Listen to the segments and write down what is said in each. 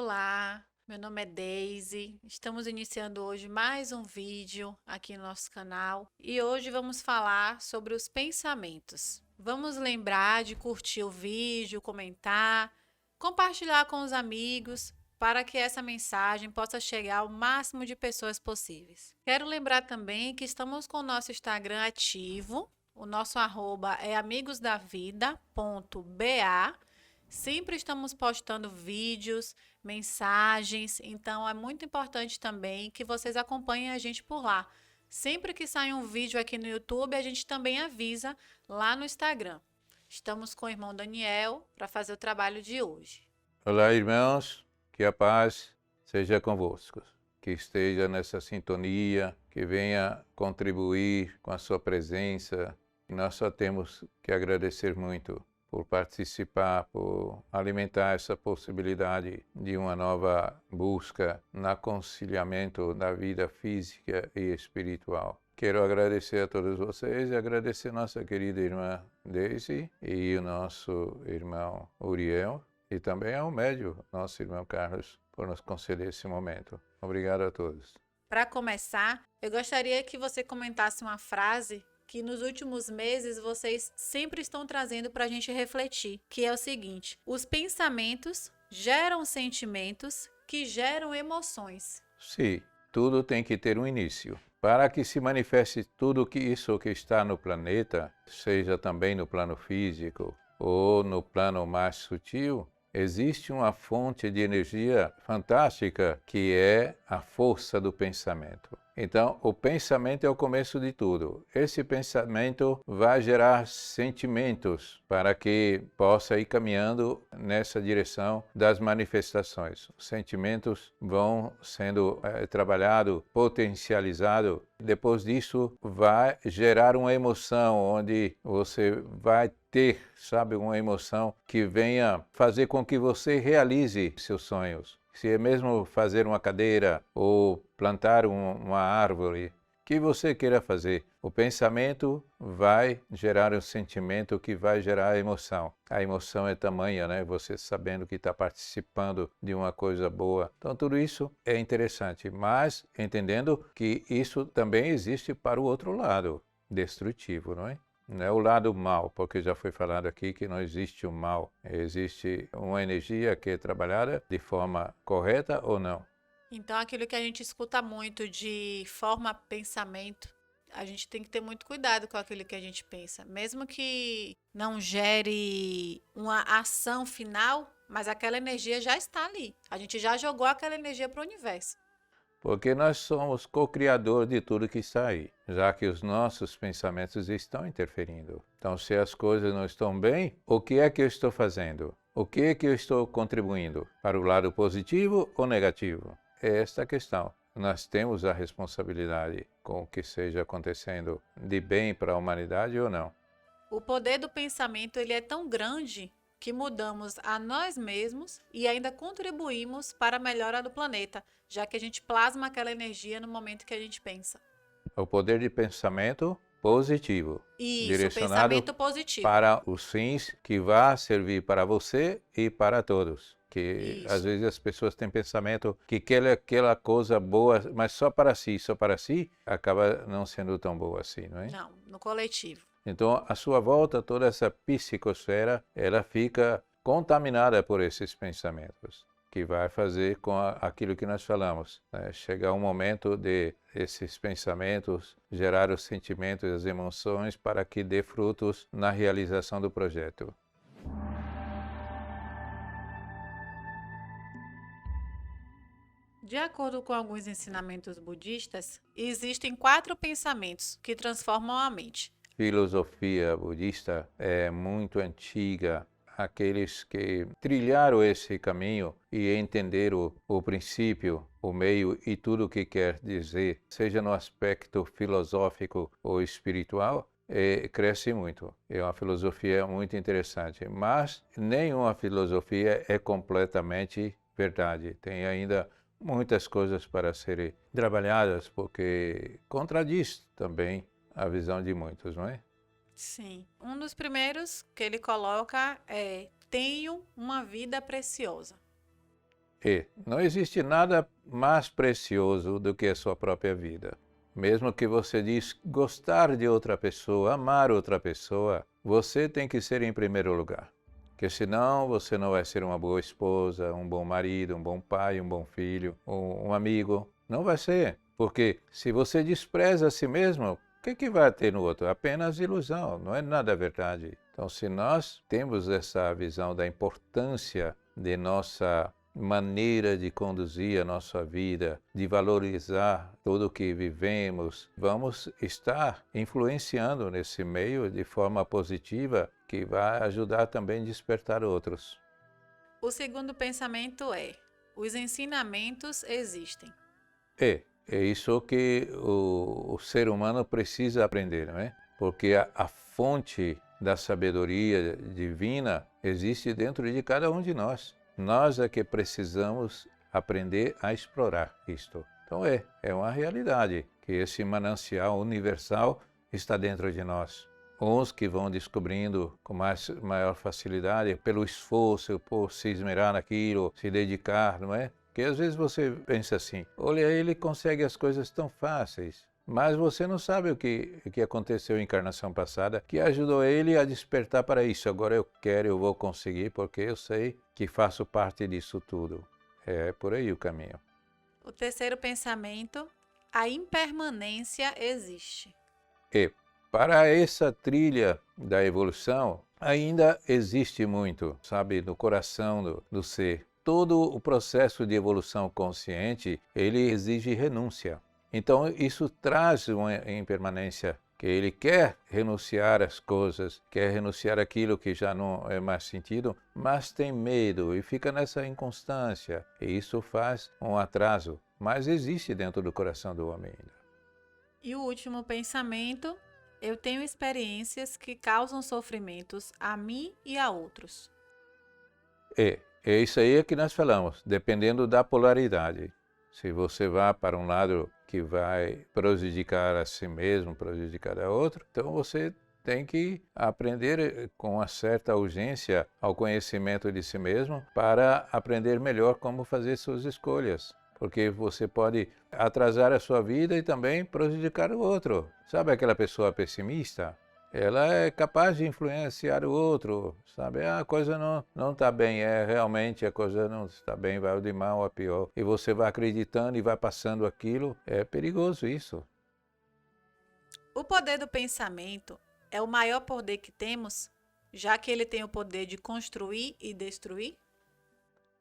Olá, meu nome é Daisy. Estamos iniciando hoje mais um vídeo aqui no nosso canal e hoje vamos falar sobre os pensamentos. Vamos lembrar de curtir o vídeo, comentar, compartilhar com os amigos para que essa mensagem possa chegar ao máximo de pessoas possíveis. Quero lembrar também que estamos com o nosso Instagram ativo. O nosso arroba é amigosdavida.ba. Sempre estamos postando vídeos, mensagens, então é muito importante também que vocês acompanhem a gente por lá. Sempre que sai um vídeo aqui no YouTube, a gente também avisa lá no Instagram. Estamos com o irmão Daniel para fazer o trabalho de hoje. Olá, irmãos, que a paz seja convosco, que esteja nessa sintonia, que venha contribuir com a sua presença. E nós só temos que agradecer muito por participar, por alimentar essa possibilidade de uma nova busca no conciliamento da vida física e espiritual. Quero agradecer a todos vocês e agradecer nossa querida irmã Daisy e o nosso irmão Uriel e também ao médio, nosso irmão Carlos, por nos conceder esse momento. Obrigado a todos. Para começar, eu gostaria que você comentasse uma frase que nos últimos meses vocês sempre estão trazendo para a gente refletir, que é o seguinte: os pensamentos geram sentimentos que geram emoções. Sim, tudo tem que ter um início. Para que se manifeste tudo isso que está no planeta, seja também no plano físico ou no plano mais sutil, existe uma fonte de energia fantástica que é a força do pensamento. Então, o pensamento é o começo de tudo. Esse pensamento vai gerar sentimentos para que possa ir caminhando nessa direção das manifestações. Os sentimentos vão sendo trabalhados, potencializados. Depois disso, vai gerar uma emoção onde você vai ter, sabe, uma emoção que venha fazer com que você realize seus sonhos. Se é mesmo fazer uma cadeira ou plantar uma árvore, que você queira fazer, o pensamento vai gerar um sentimento que vai gerar a emoção. A emoção é tamanha, né? Você sabendo que está participando de uma coisa boa. Então, tudo isso é interessante, mas entendendo que isso também existe para o outro lado, destrutivo, não é? Não é o lado mal, porque já foi falado aqui que não existe o mal. Existe uma energia que é trabalhada de forma correta ou não. Então, aquilo que a gente escuta muito de forma pensamento, a gente tem que ter muito cuidado com aquilo que a gente pensa. Mesmo que não gere uma ação final, mas aquela energia já está ali. A gente já jogou aquela energia para o universo. Porque nós somos co-criador de tudo que está aí, já que os nossos pensamentos estão interferindo. Então, se as coisas não estão bem, o que é que eu estou fazendo? O que é que eu estou contribuindo? Para o lado positivo ou negativo? É esta a questão. Nós temos a responsabilidade com o que seja acontecendo de bem para a humanidade ou não. O poder do pensamento ele é tão grande que mudamos a nós mesmos e ainda contribuímos para a melhora do planeta, já que a gente plasma aquela energia no momento que a gente pensa. O poder de pensamento positivo, Isso, direcionado pensamento positivo. para os fins que vá servir para você e para todos. Que às Isso. vezes as pessoas têm pensamento que aquela coisa boa, mas só para si, acaba não sendo tão boa assim, não é? Não, no coletivo. Então, à sua volta, toda essa psicosfera, ela fica contaminada por esses pensamentos, que vai fazer com aquilo que nós falamos, né? Chegar um momento de esses pensamentos gerar os sentimentos e as emoções para que dê frutos na realização do projeto. De acordo com alguns ensinamentos budistas, existem 4 pensamentos que transformam a mente. Filosofia budista é muito antiga. Aqueles que trilharam esse caminho e entenderam o princípio, o meio e tudo o que quer dizer, seja no aspecto filosófico ou espiritual, cresce muito. É uma filosofia muito interessante, mas nenhuma filosofia é completamente verdade. Tem ainda muitas coisas para serem trabalhadas, porque contradiz também a visão de muitos, não é? Sim. Um dos primeiros que ele coloca é: tenho uma vida preciosa. E não existe nada mais precioso do que a sua própria vida. Mesmo que você diz gostar de outra pessoa, amar outra pessoa, você tem que ser em primeiro lugar. Porque senão você não vai ser uma boa esposa, um bom marido, um bom pai, um bom filho, um amigo. Não vai ser. Porque se você despreza a si mesmo, o que vai ter no outro? Apenas ilusão, não é nada verdade. Então, se nós temos essa visão da importância de nossa maneira de conduzir a nossa vida, de valorizar tudo o que vivemos, vamos estar influenciando nesse meio de forma positiva, que vai ajudar também a despertar outros. O segundo pensamento é: os ensinamentos existem. É isso que o ser humano precisa aprender, não é? Porque a fonte da sabedoria divina existe dentro de cada um de nós. Nós é que precisamos aprender a explorar isto. Então é uma realidade que esse manancial universal está dentro de nós. Uns que vão descobrindo com maior facilidade, pelo esforço, por se esmerar naquilo, se dedicar, não é? Porque às vezes você pensa assim, olha, ele consegue as coisas tão fáceis, mas você não sabe o que aconteceu em encarnação passada que ajudou ele a despertar para isso. Agora eu quero, eu vou conseguir, porque eu sei que faço parte disso tudo. É por aí o caminho. O terceiro pensamento: a impermanência existe. E para essa trilha da evolução, ainda existe muito, sabe, no coração do ser. Todo o processo de evolução consciente, ele exige renúncia. Então, isso traz uma impermanência, que ele quer renunciar às coisas, quer renunciar àquilo que já não é mais sentido, mas tem medo e fica nessa inconstância. E isso faz um atraso, mas existe dentro do coração do homem ainda. E o último pensamento: eu tenho experiências que causam sofrimentos a mim e a outros. É isso aí que nós falamos, dependendo da polaridade. Se você vai para um lado que vai prejudicar a si mesmo, prejudicar a outro, então você tem que aprender com uma certa urgência ao conhecimento de si mesmo para aprender melhor como fazer suas escolhas. Porque você pode atrasar a sua vida e também prejudicar o outro. Sabe aquela pessoa pessimista? Ela é capaz de influenciar o outro, sabe? A coisa não está bem, realmente a coisa não está bem, vai de mal a pior. E você vai acreditando e vai passando aquilo, é perigoso isso. O poder do pensamento é o maior poder que temos, já que ele tem o poder de construir e destruir?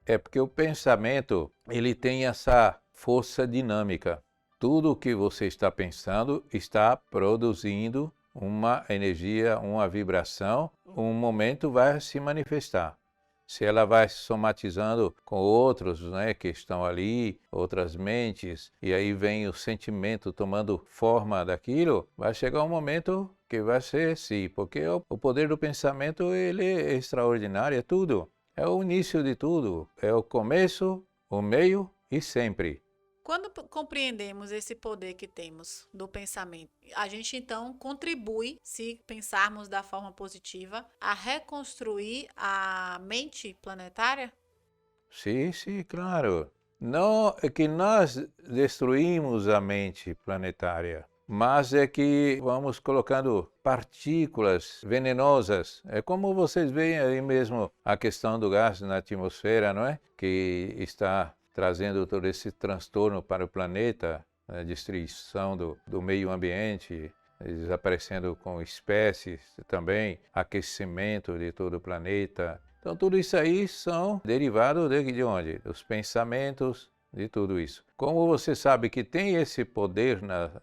É porque o pensamento, ele tem essa força dinâmica. Tudo o que você está pensando está produzindo uma energia, uma vibração, um momento vai se manifestar. Se ela vai se somatizando com outros, né, que estão ali, outras mentes, e aí vem o sentimento tomando forma daquilo, vai chegar um momento que vai ser assim, porque o poder do pensamento, ele é extraordinário, é tudo. É o início de tudo, é o começo, o meio e sempre. Quando compreendemos esse poder que temos do pensamento, a gente então contribui, se pensarmos da forma positiva, a reconstruir a mente planetária? Sim, claro. Não é que nós destruímos a mente planetária, mas é que vamos colocando partículas venenosas. É como vocês veem aí mesmo a questão do gás na atmosfera, não é? Que está trazendo todo esse transtorno para o planeta, a destruição do meio ambiente, desaparecendo com espécies também, aquecimento de todo o planeta. Então, tudo isso aí são derivados de onde? Dos pensamentos, de tudo isso. Como você sabe que tem esse poder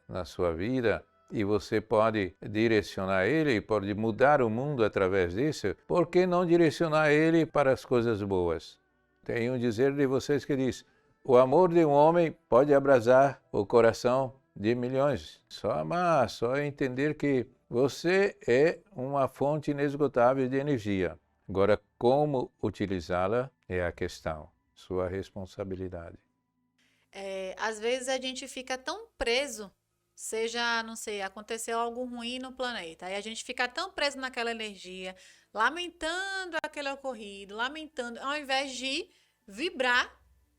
na sua vida e você pode direcionar ele, pode mudar o mundo através disso, por que não direcionar ele para as coisas boas? Tem um dizer de vocês que diz: o amor de um homem pode abrasar o coração de milhões. Só amar, só entender que você é uma fonte inesgotável de energia. Agora, como utilizá-la é a questão, sua responsabilidade. Às vezes a gente fica tão preso, seja, não sei, aconteceu algo ruim no planeta, aí a gente fica tão preso naquela energia, lamentando aquele ocorrido, lamentando, ao invés de vibrar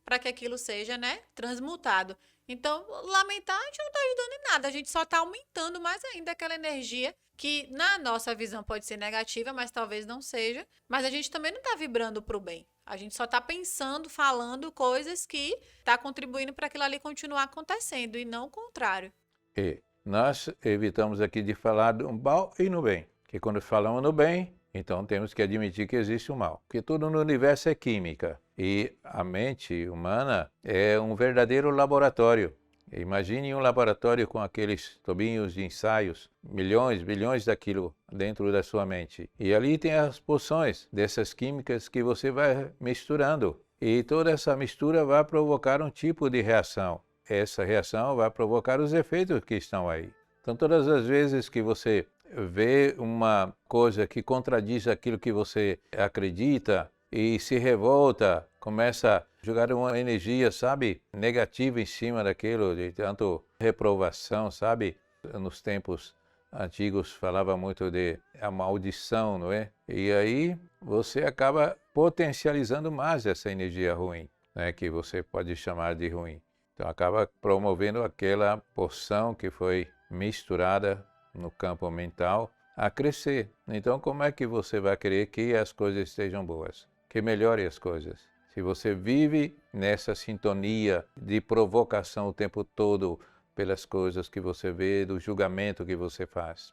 para que aquilo seja, né, transmutado. Então, lamentar, a gente não está ajudando em nada, a gente só está aumentando mais ainda aquela energia que, na nossa visão, pode ser negativa, mas talvez não seja. Mas a gente também não está vibrando para o bem. A gente só está pensando, falando coisas que está contribuindo para aquilo ali continuar acontecendo, e não o contrário. E nós evitamos aqui de falar no mal e no bem. Que quando falamos no bem, então temos que admitir que existe o mal. Porque tudo no universo é química. E a mente humana é um verdadeiro laboratório. Imagine um laboratório com aqueles tubinhos de ensaios, milhões, bilhões daquilo dentro da sua mente. E ali tem as poções dessas químicas que você vai misturando. E toda essa mistura vai provocar um tipo de reação. Essa reação vai provocar os efeitos que estão aí. Então, todas as vezes que você vê uma coisa que contradiz aquilo que você acredita e se revolta, começa a jogar uma energia, sabe, negativa em cima daquilo, de tanto reprovação, sabe? Nos tempos antigos falava muito de a maldição, não é? E aí você acaba potencializando mais essa energia ruim, né? Que você pode chamar de ruim. Então acaba promovendo aquela porção que foi misturada no campo mental a crescer. Então como é que você vai querer que as coisas estejam boas? Que melhore as coisas? Se você vive nessa sintonia de provocação o tempo todo pelas coisas que você vê, do julgamento que você faz.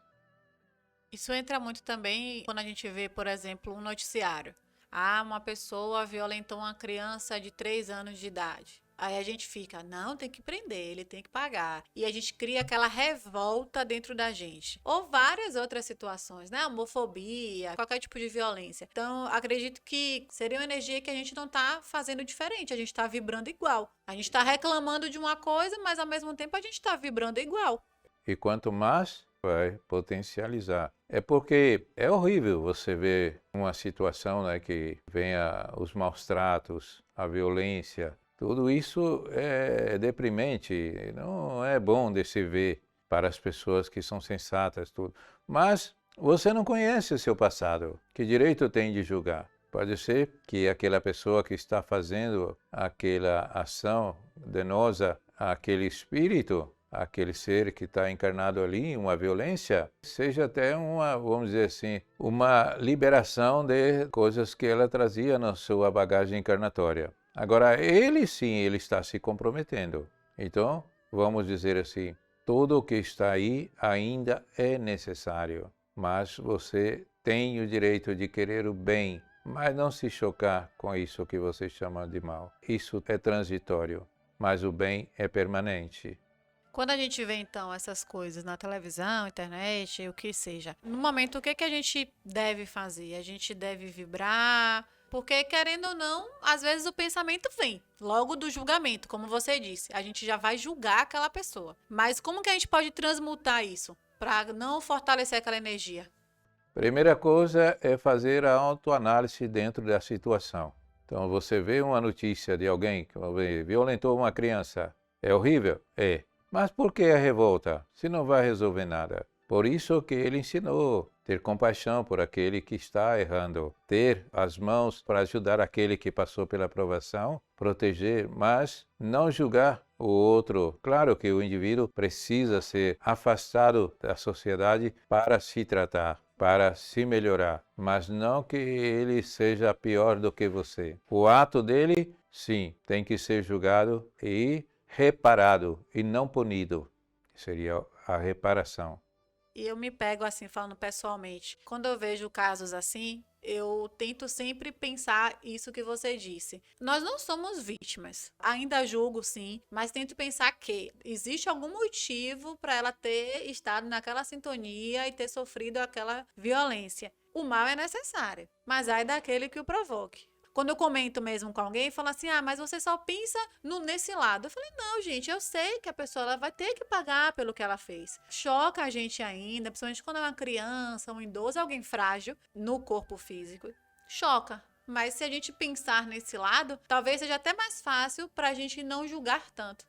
Isso entra muito também quando a gente vê, por exemplo, um noticiário. Ah, uma pessoa violentou uma criança de 3 anos de idade. Aí a gente fica, não, tem que prender, ele tem que pagar. E a gente cria aquela revolta dentro da gente. Ou várias outras situações, né? Homofobia, qualquer tipo de violência. Então, acredito que seria uma energia que a gente não está fazendo diferente, a gente está vibrando igual. A gente está reclamando de uma coisa, mas ao mesmo tempo a gente está vibrando igual. E quanto mais, vai potencializar. É porque é horrível você ver uma situação, né, que venha os maus tratos, a violência. Tudo isso é deprimente, não é bom de se ver para as pessoas que são sensatas, tudo. Mas você não conhece o seu passado. Que direito tem de julgar? Pode ser que aquela pessoa que está fazendo aquela ação danosa àquele espírito, aquele ser que está encarnado ali, uma violência, seja até uma, vamos dizer assim, uma liberação de coisas que ela trazia na sua bagagem encarnatória. Agora, ele sim, ele está se comprometendo. Então, vamos dizer assim, tudo o que está aí ainda é necessário, mas você tem o direito de querer o bem, mas não se chocar com isso que você chama de mal. Isso é transitório, mas o bem é permanente. Quando a gente vê, então, essas coisas na televisão, internet, o que seja, no momento, o que que a gente deve fazer? A gente deve vibrar, porque, querendo ou não, às vezes o pensamento vem logo do julgamento, como você disse. A gente já vai julgar aquela pessoa. Mas como que a gente pode transmutar isso para não fortalecer aquela energia? Primeira coisa é fazer a autoanálise dentro da situação. Então, você vê uma notícia de alguém que violentou uma criança. É horrível? É. Mas por que a revolta, se não vai resolver nada? Por isso que ele ensinou, ter compaixão por aquele que está errando, ter as mãos para ajudar aquele que passou pela provação, proteger, mas não julgar o outro. Claro que o indivíduo precisa ser afastado da sociedade para se tratar, para se melhorar, mas não que ele seja pior do que você. O ato dele, sim, tem que ser julgado e reparado e não punido. Seria a reparação. E eu me pego assim, falando pessoalmente. Quando eu vejo casos assim, eu tento sempre pensar isso que você disse. Nós não somos vítimas. Ainda julgo, sim, mas tento pensar que existe algum motivo para ela ter estado naquela sintonia e ter sofrido aquela violência. O mal é necessário, mas ai daquele que o provoque. Quando eu comento mesmo com alguém, fala assim, ah, mas você só pensa nesse lado. Eu falei, não, gente, eu sei que a pessoa ela vai ter que pagar pelo que ela fez. Choca a gente ainda, principalmente quando é uma criança, um idoso, alguém frágil no corpo físico. Choca. Mas se a gente pensar nesse lado, talvez seja até mais fácil para a gente não julgar tanto.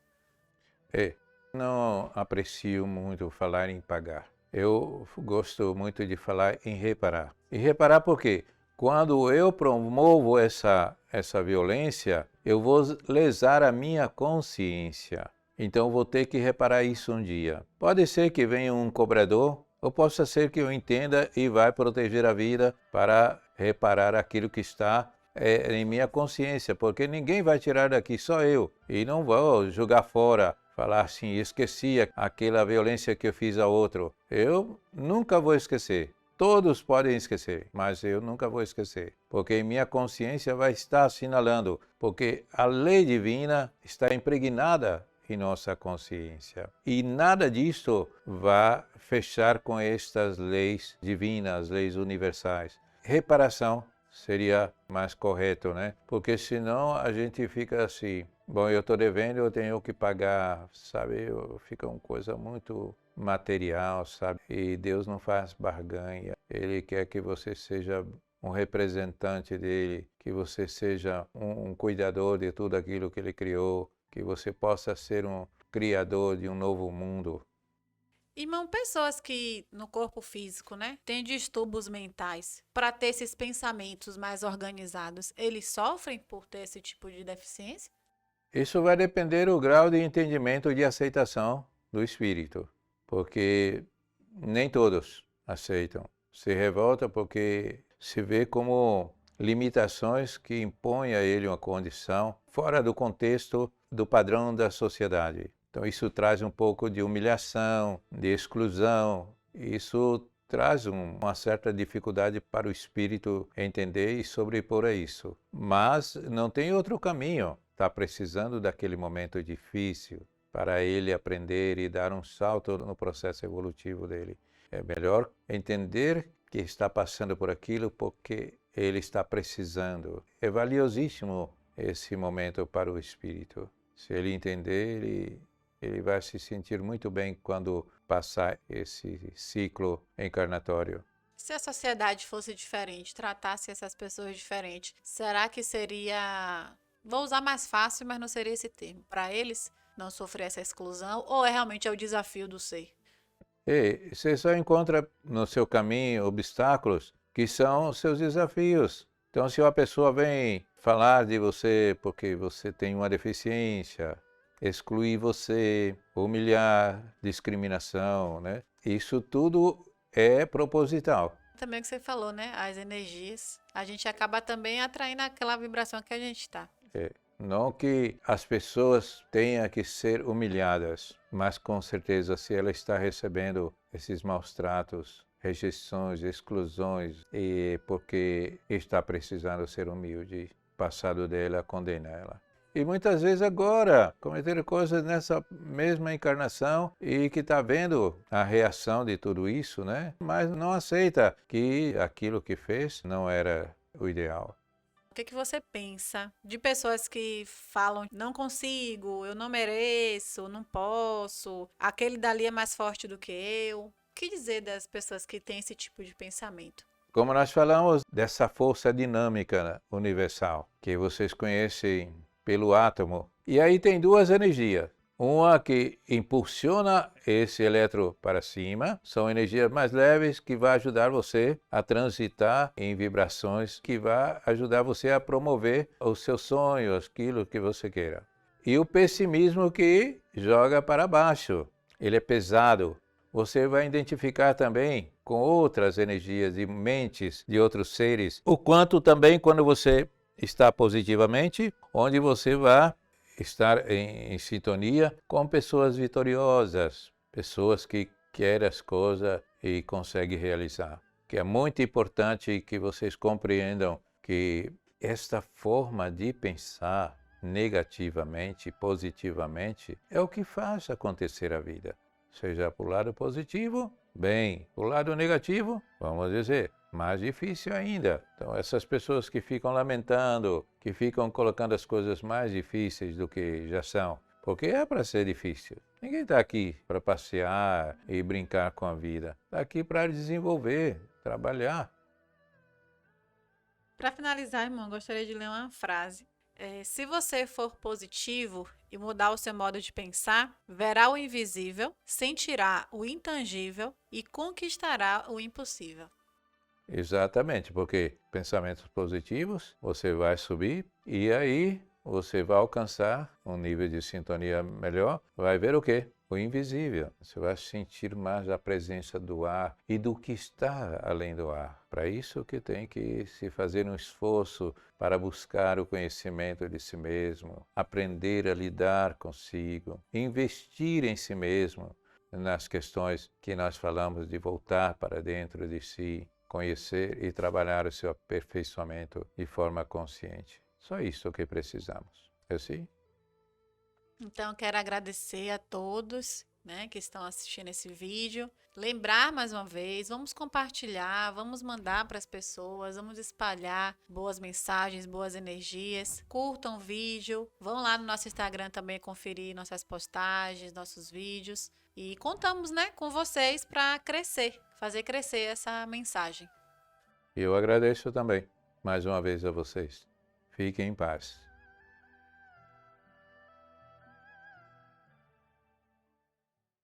Não aprecio muito falar em pagar. Eu gosto muito de falar em reparar. E reparar por quê? Quando eu promovo essa violência, eu vou lesar a minha consciência. Então vou ter que reparar isso um dia. Pode ser que venha um cobrador, ou possa ser que eu entenda e vai proteger a vida para reparar aquilo que está em minha consciência, porque ninguém vai tirar daqui, só eu. E não vou jogar fora, falar assim, esqueci aquela violência que eu fiz a outro. Eu nunca vou esquecer. Todos podem esquecer, mas eu nunca vou esquecer, porque minha consciência vai estar assinalando, porque a lei divina está impregnada em nossa consciência. E nada disso vai fechar com estas leis divinas, leis universais. Reparação seria mais correto, né? Porque senão a gente fica assim, bom, eu estou devendo, eu tenho que pagar, sabe? Fica uma coisa muito material, sabe? E Deus não faz barganha. Ele quer que você seja um representante dele, que você seja um cuidador de tudo aquilo que ele criou, que você possa ser um criador de um novo mundo. Irmão, pessoas que no corpo físico, né, têm distúrbios mentais, para ter esses pensamentos mais organizados, eles sofrem por ter esse tipo de deficiência? Isso vai depender do grau de entendimento e de aceitação do espírito, porque nem todos aceitam. Se revolta porque se vê como limitações que impõem a ele uma condição fora do contexto do padrão da sociedade. Então isso traz um pouco de humilhação, de exclusão. Isso traz uma certa dificuldade para o espírito entender e sobrepor a isso. Mas não tem outro caminho. Está precisando daquele momento difícil para ele aprender e dar um salto no processo evolutivo dele. É melhor entender que está passando por aquilo porque ele está precisando. É valiosíssimo esse momento para o espírito. Se ele entender, ele vai se sentir muito bem quando passar esse ciclo encarnatório. Se a sociedade fosse diferente, tratasse essas pessoas diferente, será que seria, vou usar mais fácil, mas não seria esse termo, para eles não sofrer essa exclusão, ou realmente é o desafio do ser? E você só encontra no seu caminho obstáculos que são seus desafios. Então, se uma pessoa vem falar de você porque você tem uma deficiência, excluir você, humilhar, discriminação, né? Isso tudo é proposital. Também o que você falou, né? As energias, a gente acaba também atraindo aquela vibração que a gente está. Não que as pessoas tenham que ser humilhadas, mas com certeza se ela está recebendo esses maus tratos, rejeições, exclusões, e porque está precisando ser humilde, o passado dela condena ela. E muitas vezes agora cometeram coisas nessa mesma encarnação e que está vendo a reação de tudo isso, né? Mas não aceita que aquilo que fez não era o ideal. O que você pensa de pessoas que falam, não consigo, eu não mereço, não posso, aquele dali é mais forte do que eu? O que dizer das pessoas que têm esse tipo de pensamento? Como nós falamos dessa força dinâmica universal, que vocês conhecem pelo átomo. E aí tem duas energias. Uma que impulsiona esse elétron para cima, são energias mais leves que vai ajudar você a transitar em vibrações que vai ajudar você a promover os seus sonhos, aquilo que você queira. E o pessimismo que joga para baixo, ele é pesado. Você vai identificar também com outras energias e mentes de outros seres, o quanto também quando você está positivamente, onde você vai estar em sintonia com pessoas vitoriosas, pessoas que querem as coisas e conseguem realizar. Que é muito importante que vocês compreendam que esta forma de pensar negativamente, positivamente, é o que faz acontecer a vida. Seja para o lado positivo, bem, para o lado negativo, vamos dizer, mais difícil ainda. Então, essas pessoas que ficam lamentando, que ficam colocando as coisas mais difíceis do que já são, porque é para ser difícil. Ninguém está aqui para passear e brincar com a vida. Está aqui para desenvolver, trabalhar. Para finalizar, irmão, gostaria de ler uma frase. Se você for positivo e mudar o seu modo de pensar, verá o invisível, sentirá o intangível e conquistará o impossível. Exatamente, porque pensamentos positivos, você vai subir e aí você vai alcançar um nível de sintonia melhor. Vai ver o quê? O invisível. Você vai sentir mais a presença do ar e do que está além do ar. Para isso que tem que se fazer um esforço para buscar o conhecimento de si mesmo, aprender a lidar consigo, investir em si mesmo nas questões que nós falamos de voltar para dentro de si, conhecer e trabalhar o seu aperfeiçoamento de forma consciente. Só isso que precisamos. Eu sim? Então, quero agradecer a todos, né, que estão assistindo esse vídeo. Lembrar mais uma vez, vamos compartilhar, vamos mandar para as pessoas, vamos espalhar boas mensagens, boas energias. Curtam o vídeo, vão lá no nosso Instagram também conferir nossas postagens, nossos vídeos. E contamos, né, com vocês para crescer, fazer crescer essa mensagem. Eu agradeço também, mais uma vez a vocês. Fiquem em paz.